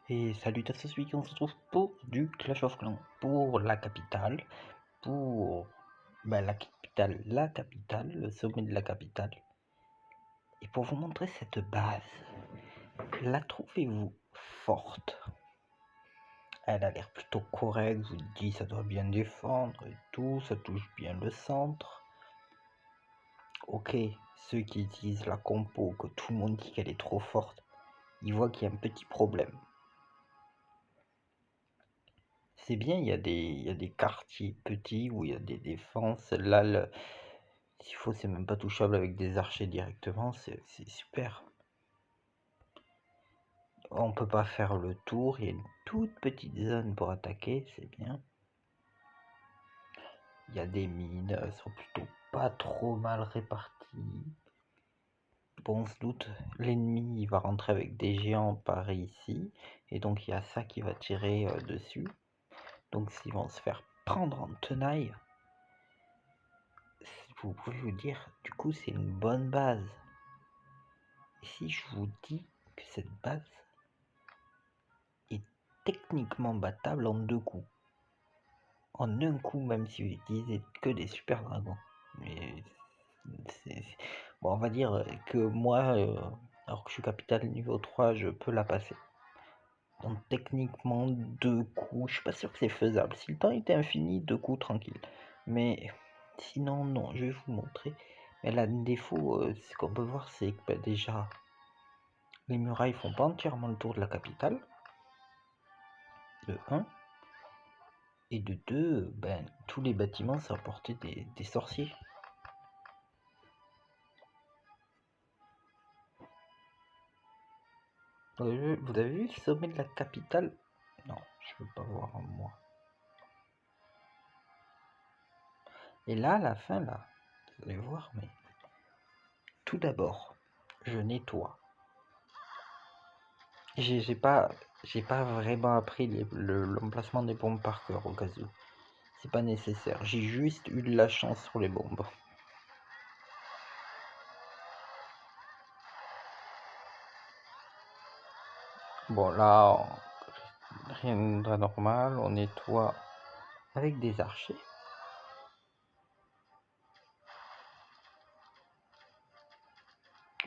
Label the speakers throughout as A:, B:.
A: Et salut à ce week on se retrouve pour du Clash of Clans, pour la capitale, pour la capitale, le sommet de la capitale. Et pour vous montrer cette base, la trouvez-vous forte? Elle a l'air plutôt correcte, je vous dis ça doit bien défendre et tout, ça touche bien le centre. Ok, ceux qui utilisent la compo, que tout le monde dit qu'elle est trop forte, ils voient qu'il y a un petit problème. C'est bien, il y a des quartiers petits où il y a des défenses. Là, s'il faut, c'est même pas touchable avec des archers directement, c'est super. On peut pas faire le tour, il y a une toute petite zone pour attaquer, c'est bien. Il y a des mines, elles sont plutôt pas trop mal réparties. Bon, on se doute, l'ennemi il va rentrer avec des géants par ici, et donc il y a ça qui va tirer dessus. Donc s'ils vont se faire prendre en tenaille, vous pouvez vous dire, du coup c'est une bonne base. Et si je vous dis que cette base est techniquement battable en 2 coups, en un coup, même si vous utilisez que des super dragons. Mais bon, on va dire que moi, alors que je suis capital niveau 3, je peux la passer. Donc techniquement 2 coups, je suis pas sûr que c'est faisable. Si le temps était infini, 2 coups tranquille. Mais sinon non, je vais vous montrer. Mais là, le défaut, ce qu'on peut voir, c'est que déjà les murailles font pas entièrement le tour de la capitale. De 1. Et de 2, tous les bâtiments sont à portée des sorciers. Vous avez vu le sommet de la capitale? Non, je veux pas voir moi. Et là, à la fin, là, vous allez voir, mais tout d'abord, je nettoie. J'ai pas vraiment appris l'emplacement des bombes par cœur au cas où. C'est pas nécessaire. J'ai juste eu de la chance sur les bombes. Bon là, rien d'anormal. On nettoie avec des archers.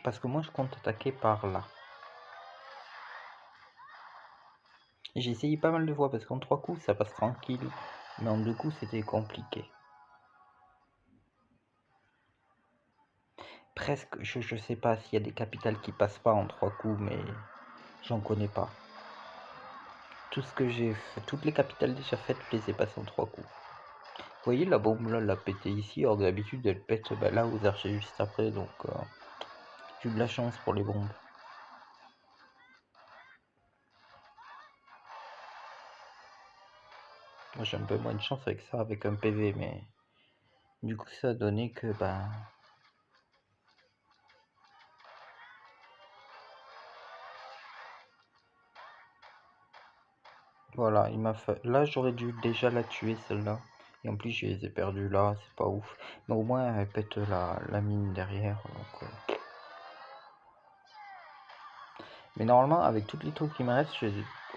A: Parce que moi je compte attaquer par là. J'ai essayé pas mal de fois parce qu'en 3 coups ça passe tranquille. Mais en 2 coups c'était compliqué. Presque, je sais pas s'il y a des capitales qui passent pas en 3 coups, mais j'en connais pas. Tout ce que j'ai fait, toutes les capitales déjà faites, je les ai passées en 3 coups. Vous voyez la bombe là, elle a pété ici, alors d'habitude elle pète là aux archers juste après, donc j'ai eu de la chance pour les bombes. Moi j'ai un peu moins de chance avec ça, avec un PV, mais du coup ça a donné que voilà, il m'a fait. Là j'aurais dû déjà la tuer celle-là. Et en plus je les ai perdus là, c'est pas ouf. Mais au moins elle pète la mine derrière, donc mais normalement, avec toutes les trucs qui me restent,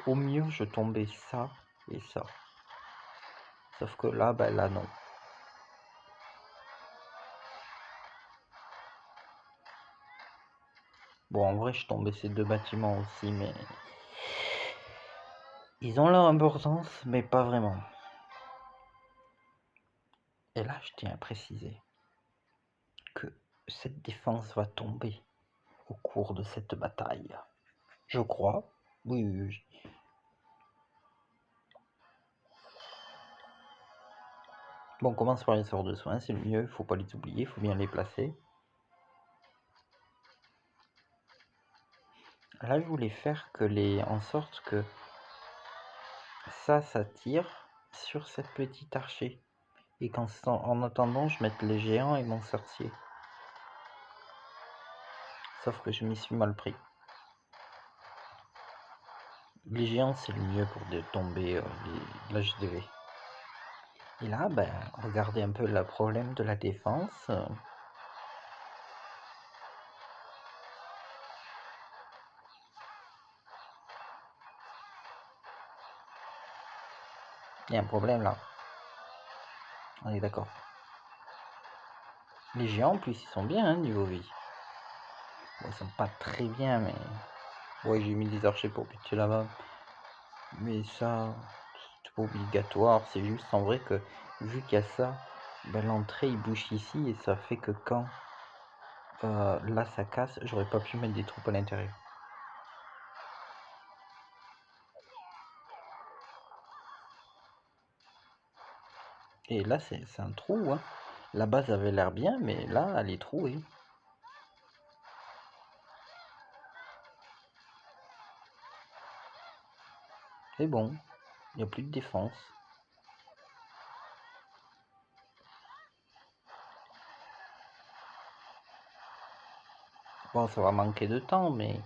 A: au mieux, je tombais ça et ça. Sauf que là, là, non. Bon, en vrai, je tombais ces 2 bâtiments aussi, mais ils ont leur importance, mais pas vraiment. Et là, je tiens à préciser que cette défense va tomber au cours de cette bataille. Je crois. Oui, oui, oui. Bon, on commence par les sorts de soins, c'est le mieux, faut pas les oublier, faut bien les placer. Là, je voulais faire en sorte que ça tire sur cette petite archer. Et en attendant, je mette les géants et mon sorcier. Sauf que je m'y suis mal pris. Les géants, c'est le mieux pour tomber l'HDV. Et là, regardez un peu le problème de la défense. Il y a un problème là. On est d'accord. Les géants en plus ils sont bien hein, niveau vie. Bon, ils sont pas très bien mais... Ouais j'ai mis des archers pour buter là-bas. Mais ça, c'est pas obligatoire. C'est juste en vrai que vu qu'il y a ça, ben, l'entrée il bouge ici et ça fait que quand là ça casse, j'aurais pas pu mettre des troupes à l'intérieur. Et là c'est un trou, hein. La base avait l'air bien, mais là elle est trouée. C'est bon, il n'y a plus de défense. Bon, ça va manquer de temps, mais...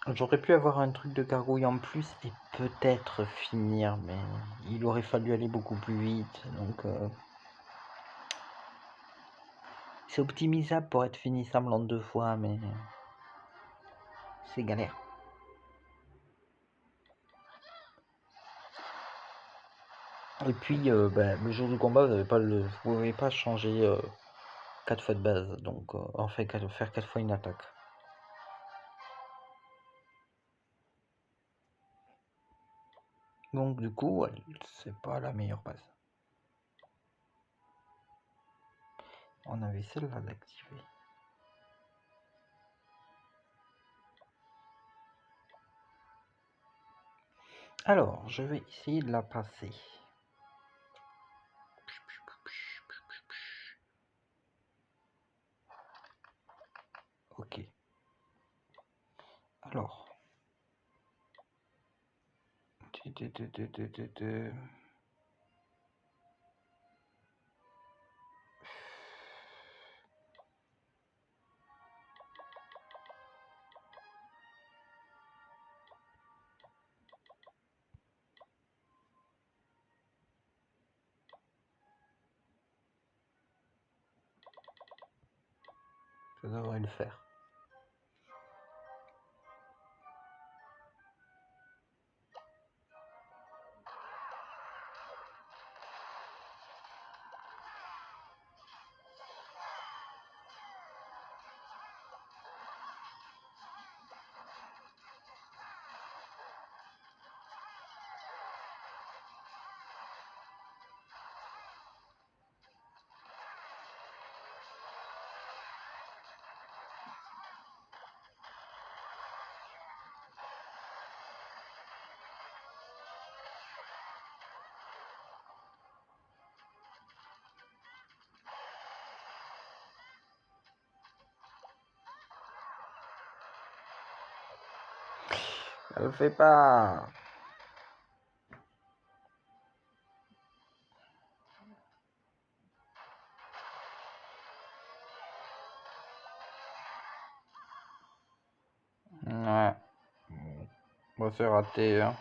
A: J'aurais pu avoir un truc de gargouille en plus et peut-être finir, mais il aurait fallu aller beaucoup plus vite, donc... C'est optimisable pour être finissable en 2 fois, mais... C'est galère. Et puis, le jour du combat, vous ne pouvez pas changer 4 fois de base, donc en fait, faire 4 fois une attaque. Donc du coup, ouais, c'est pas la meilleure base. On avait celle-là d'activer. Alors, je vais essayer de la passer. Ok. Alors. Ça devrait le faire. Elle le fait pas. Ouais. Bon, c'est raté. Hein.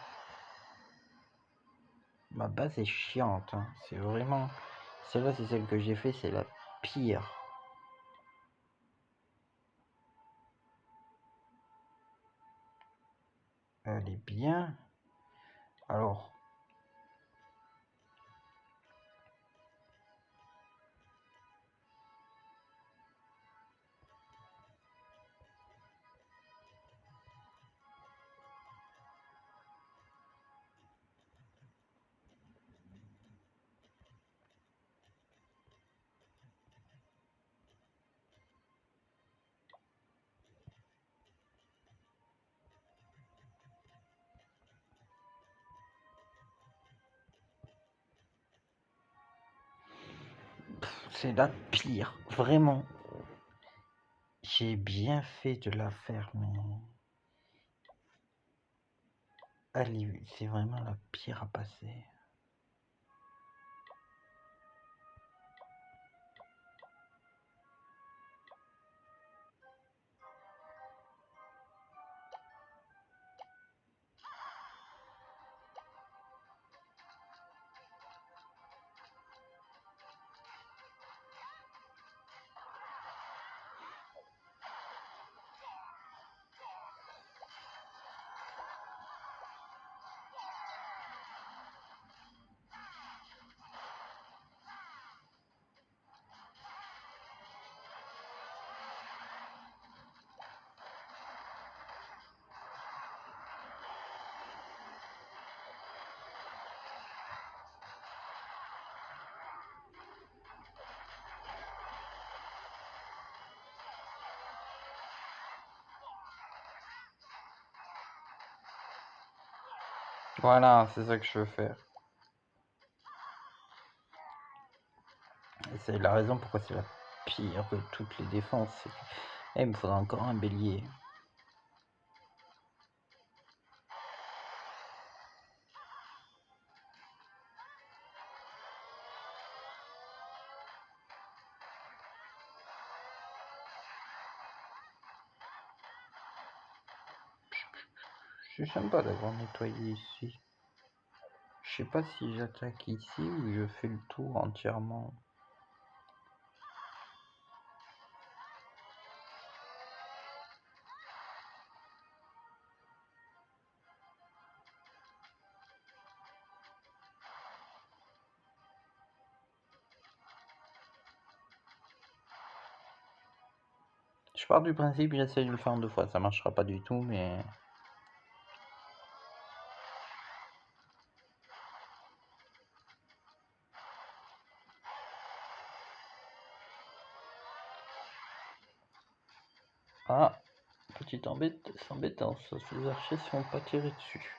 A: Ma base est chiante. Hein. C'est vraiment... Celle-là, c'est celle que j'ai fait, c'est la pire. Elle est bien. Alors... C'est la pire. Vraiment. J'ai bien fait de la faire, mais... Allez, c'est vraiment la pire à passer. Voilà, c'est ça que je veux faire. Et c'est la raison pourquoi c'est la pire de toutes les défenses. Il me faudra encore un bélier. Je suis sympa d'avoir nettoyé ici. Je sais pas si j'attaque ici ou je fais le tour entièrement. Je pars du principe, j'essaie de le faire en 2 fois. Ça marchera pas du tout, mais... Ah, petite embêtance, ces archers ne sont pas tirés dessus.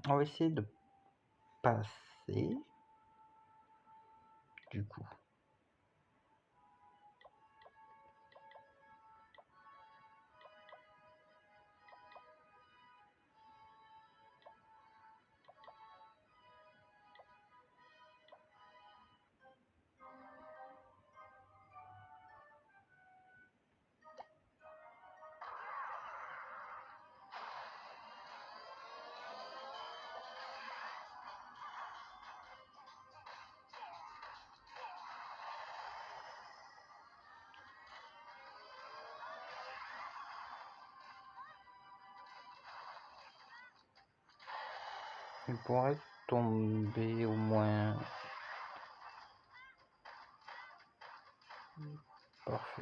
A: On va essayer de passer. Du coup. Il pourrait tomber au moins... Parfait.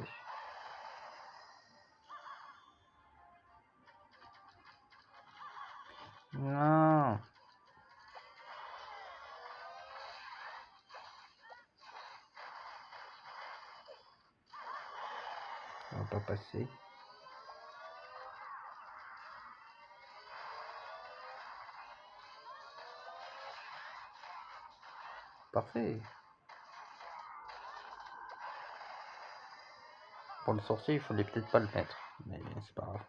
A: Non. On va pas passer. Parfait. Pour le sorcier, il fallait peut-être pas le mettre. Mais c'est pas grave.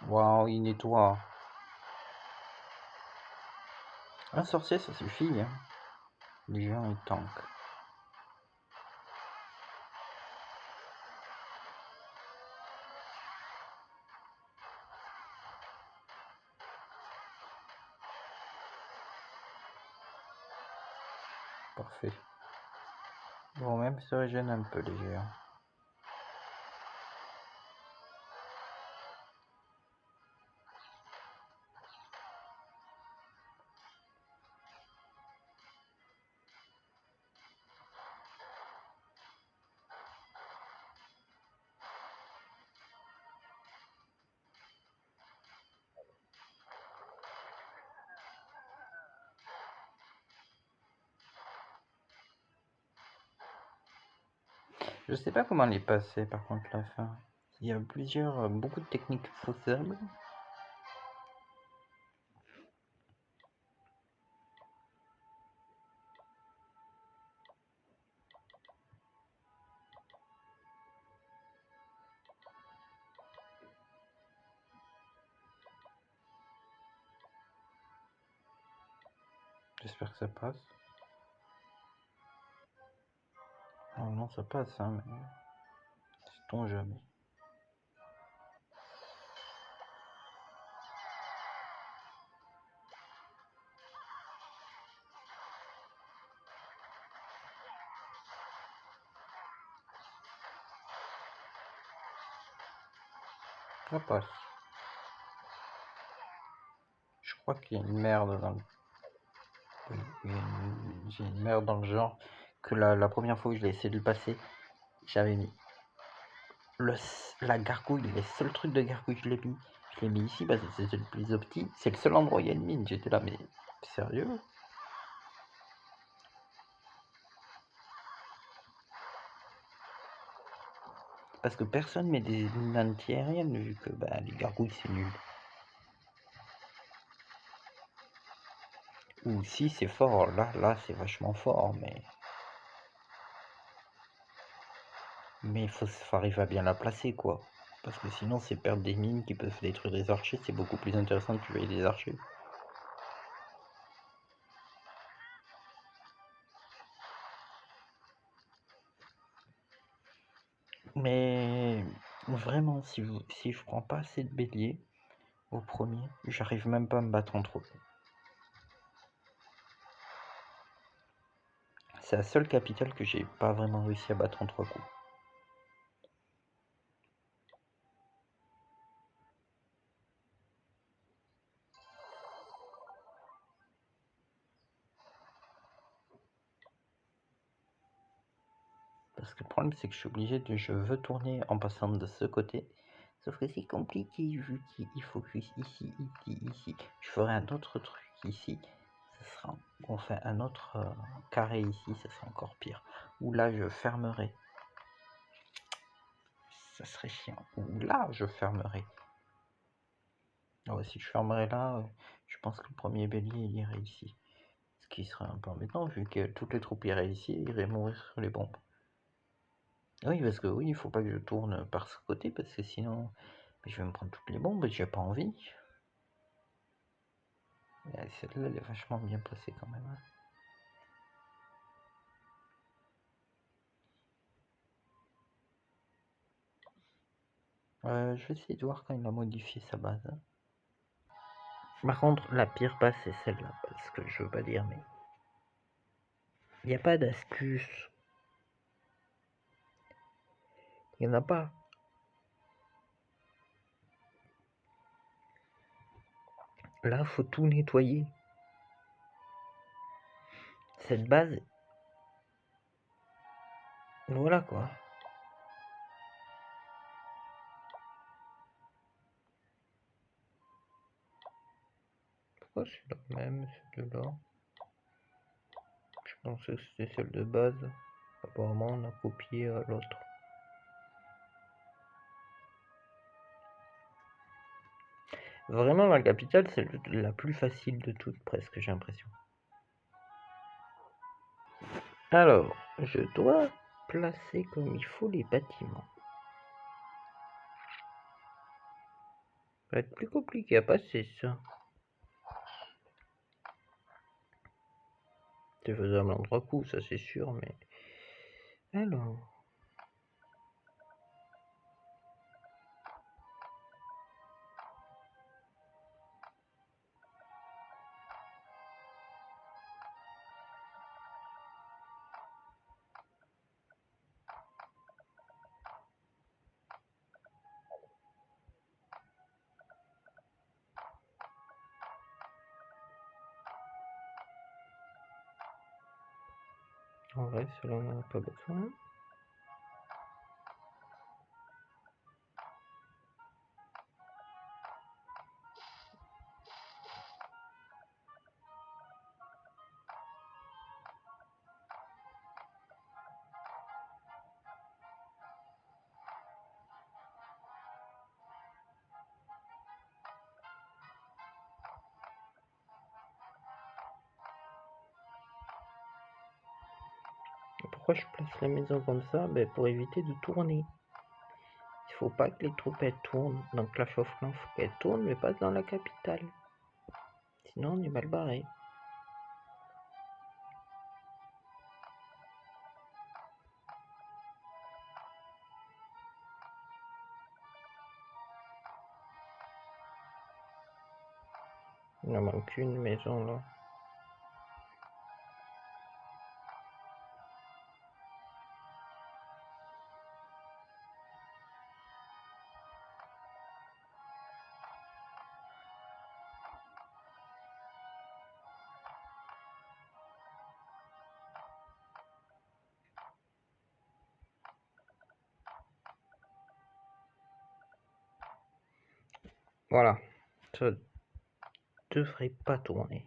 A: Waouh, il nettoie. Un sorcier, ça suffit. Hein. Les gens, ils tankent. Parfait. Bon, même ça gêne un peu les géants. Je sais pas comment les passer par contre la fin. Il y a beaucoup de techniques faisables. J'espère que ça passe. Oh non, ça passe, hein, mais... Sait-on jamais. Ça passe. Je crois qu'il y a une merde dans le Oui, j'ai une merde dans le genre que la première fois que je l'ai essayé de le passer, j'avais mis la gargouille, les seuls trucs de gargouille que je l'ai mis ici parce que c'est le plus optique, c'est le seul endroit où il y a une mine. J'étais là, mais sérieux? Parce que personne met des mines anti-aériennes vu que les gargouilles c'est nul. Ou si c'est fort, là c'est vachement fort, mais faut arriver à bien la placer quoi. Parce que sinon c'est perdre des mines qui peuvent détruire des archers, c'est beaucoup plus intéressant de tuer des archers. Mais vraiment, si je prends pas assez de béliers au premier, j'arrive même pas à me battre entre eux. C'est la seule capitale que j'ai pas vraiment réussi à battre en 3 coups. Parce que le problème c'est que je suis obligé je veux tourner en passant de ce côté. Sauf que c'est compliqué vu qu'il faut que ici. Je ferai un autre truc ici. On fait un autre carré ici, ça sera encore pire. Ou là je fermerai. Ça serait chiant. Ou là je fermerai. Si je fermerai là, je pense que le premier bélier il irait ici. Ce qui serait un peu embêtant vu que toutes les troupes iraient ici et iraient mourir sur les bombes. Oui, parce que oui, il faut pas que je tourne par ce côté parce que sinon je vais me prendre toutes les bombes et j'ai pas envie. Celle-là elle est vachement bien placée quand même. Je vais essayer de voir quand il a modifié sa base. Par contre, la pire base c'est celle-là, parce que je veux pas dire, mais il n'y a pas d'astuce. Il n'y en a pas. Là, faut tout nettoyer. Cette base, voilà quoi. Pourquoi c'est la même, celle-là? Je pensais que c'était celle de base. Apparemment, on a copié l'autre. Vraiment, la capitale, c'est la plus facile de toutes, presque, j'ai l'impression. Alors, je dois placer comme il faut les bâtiments. Ça va être plus compliqué à passer, ça. C'est faisable en 3 coups, ça c'est sûr, mais... Alors... En vrai, cela on n'en a pas besoin. Pourquoi je place la maison comme ça? Pour éviter de tourner. Il faut pas que les troupes elles tournent. Donc la chauffe-clan, faut qu'elle tourne, mais pas dans la capitale. Sinon, on est mal barré. Il en manque une maison là. Voilà, ça devrait pas tourner.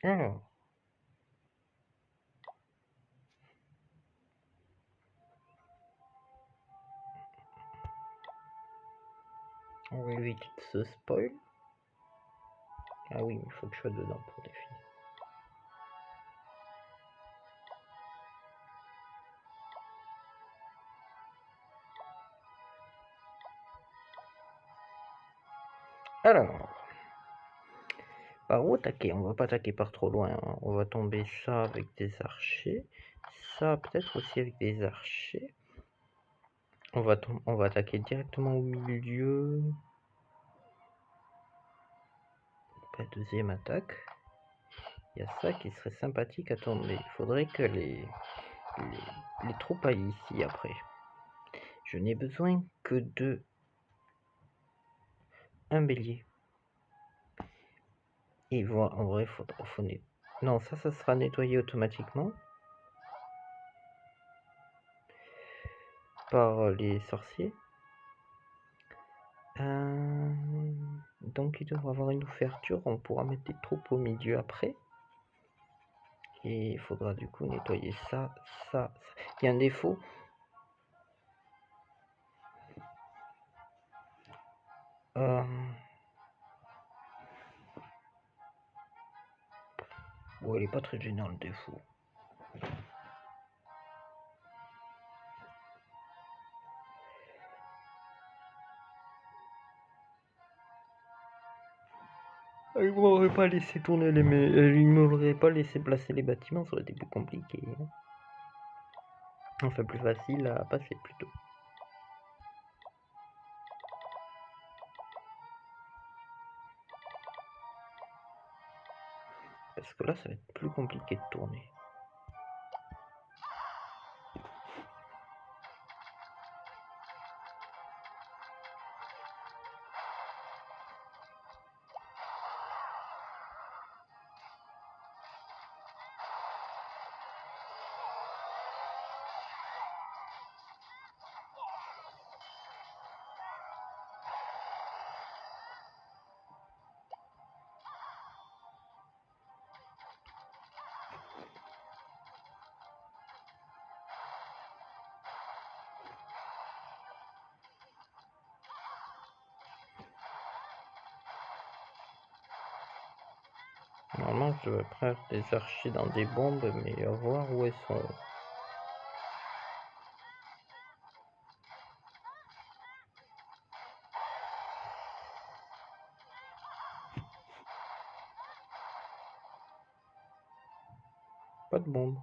A: Alors, on va éviter de se spoil. Ah oui, mais il faut que je sois dedans pour définir. Alors, par où attaquer? On va pas attaquer par trop loin, hein. On va tomber ça avec des archers. Ça peut-être aussi avec des archers. On va attaquer directement au milieu. La deuxième attaque. Il y a ça qui serait sympathique à tomber. Il faudrait que les troupes aillent ici après. Je n'ai besoin que de un bélier. Et voilà, en vrai, faut non, ça sera nettoyé automatiquement par les sorciers. Donc il devrait avoir une ouverture, on pourra mettre des troupes au milieu après. Et il faudra du coup nettoyer ça. Il y a un défaut. Bon, il est pas très gênant le défaut. Il m'aurait pas laissé tourner il m'aurait pas laissé placer les bâtiments, ça aurait été plus compliqué. Enfin, plus facile à passer plutôt. Parce que là, ça va être plus compliqué de tourner. Normalement, je devrais prendre des archers dans des bombes, mais à voir où elles sont. Pas de bombes.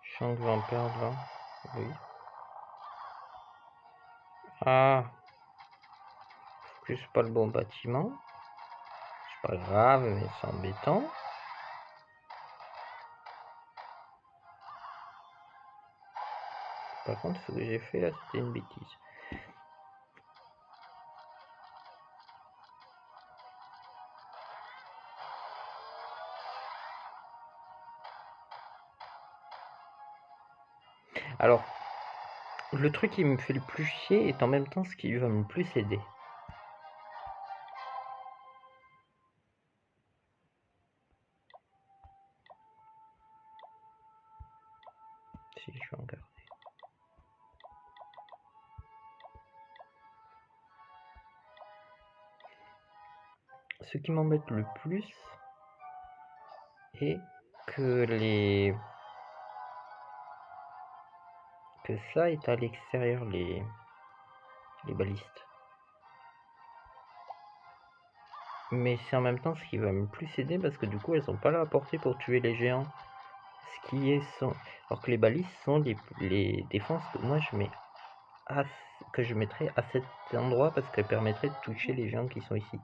A: Je sens que je vais en perdre là. Oui. Ah, que c'est pas le bon bâtiment. C'est pas grave, mais c'est embêtant. Par contre, ce que j'ai fait là, c'était une bêtise. Alors, le truc qui me fait le plus chier est en même temps ce qui va me plus aider. Si je vais en garder. Ce qui m'embête le plus est que ça est à l'extérieur, les balistes. Mais c'est en même temps ce qui va me plus aider parce que du coup elles sont pas là à portée pour tuer les géants. Ce qui est alors que les balistes sont les défenses que moi je mets que je mettrais à cet endroit parce qu'elles permettraient de toucher les géants qui sont ici.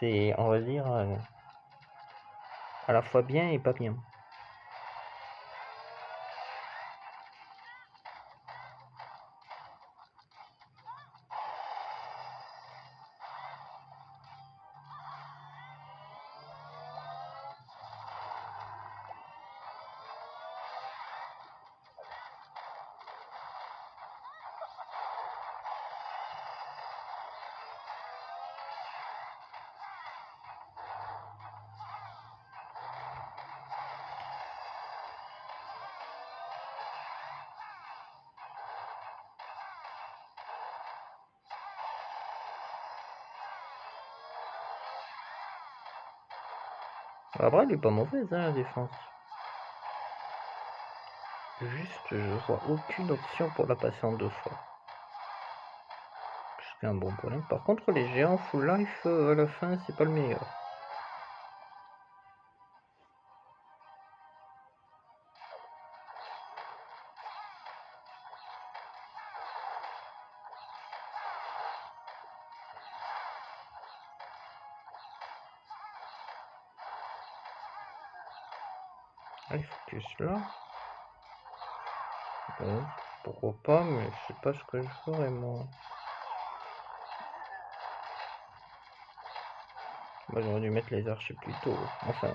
A: C'est, on va dire, à la fois bien et pas bien. Après, elle est pas mauvaise, hein, la défense. Juste, je vois aucune option pour la passer en 2 fois. C'est un bon problème. Par contre, les géants full life, à la fin, c'est pas le meilleur. Allez, focus là. Bon, pourquoi pas, mais je sais pas ce que je ferais, moi. Moi, j'aurais dû mettre les archers plus tôt. Enfin...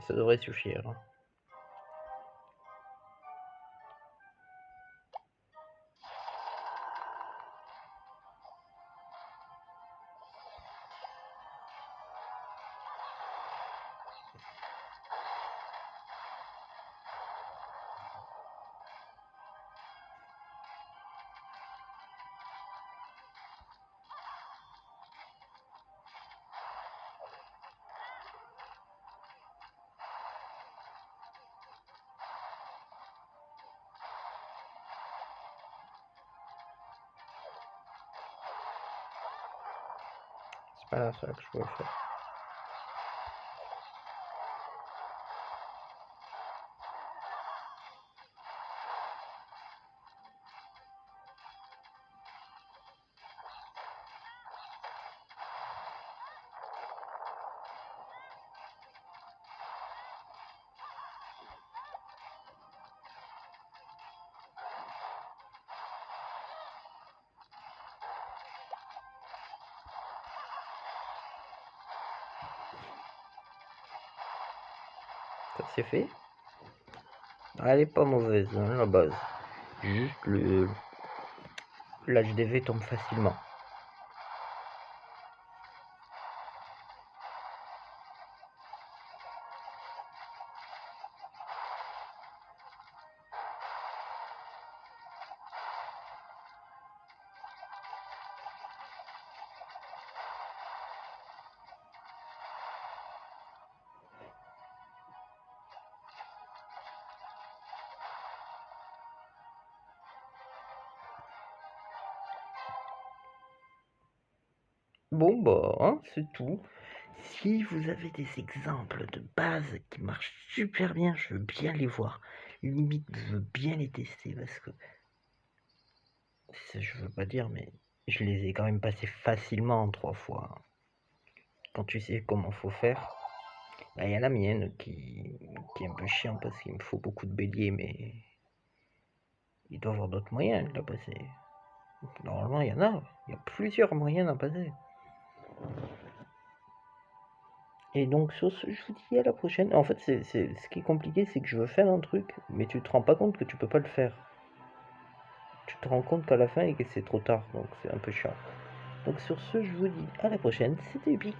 A: Ça devrait suffire. C'est pas ça que je pouvais faire. Ça c'est fait. Elle est pas mauvaise, hein, la base. Juste l'HDV tombe facilement. Bon bah, hein, c'est tout. Si vous avez des exemples de bases qui marchent super bien, je veux bien les voir. Limite, je veux bien les tester parce que je veux pas dire, mais je les ai quand même passés facilement en 3 fois. Quand tu sais comment faut faire. Bah, y a la mienne qui est un peu chiant parce qu'il me faut beaucoup de béliers, mais il doit y avoir d'autres moyens de la passer. Normalement, il y en a. Il y a plusieurs moyens d'en passer. Et donc sur ce, je vous dis à la prochaine. En fait, ce qui est compliqué, c'est que je veux faire un truc, mais tu te rends pas compte que tu peux pas le faire. Tu te rends compte qu'à la fin et que c'est trop tard, donc c'est un peu chiant. Donc sur ce, je vous dis à la prochaine. C'était Epic.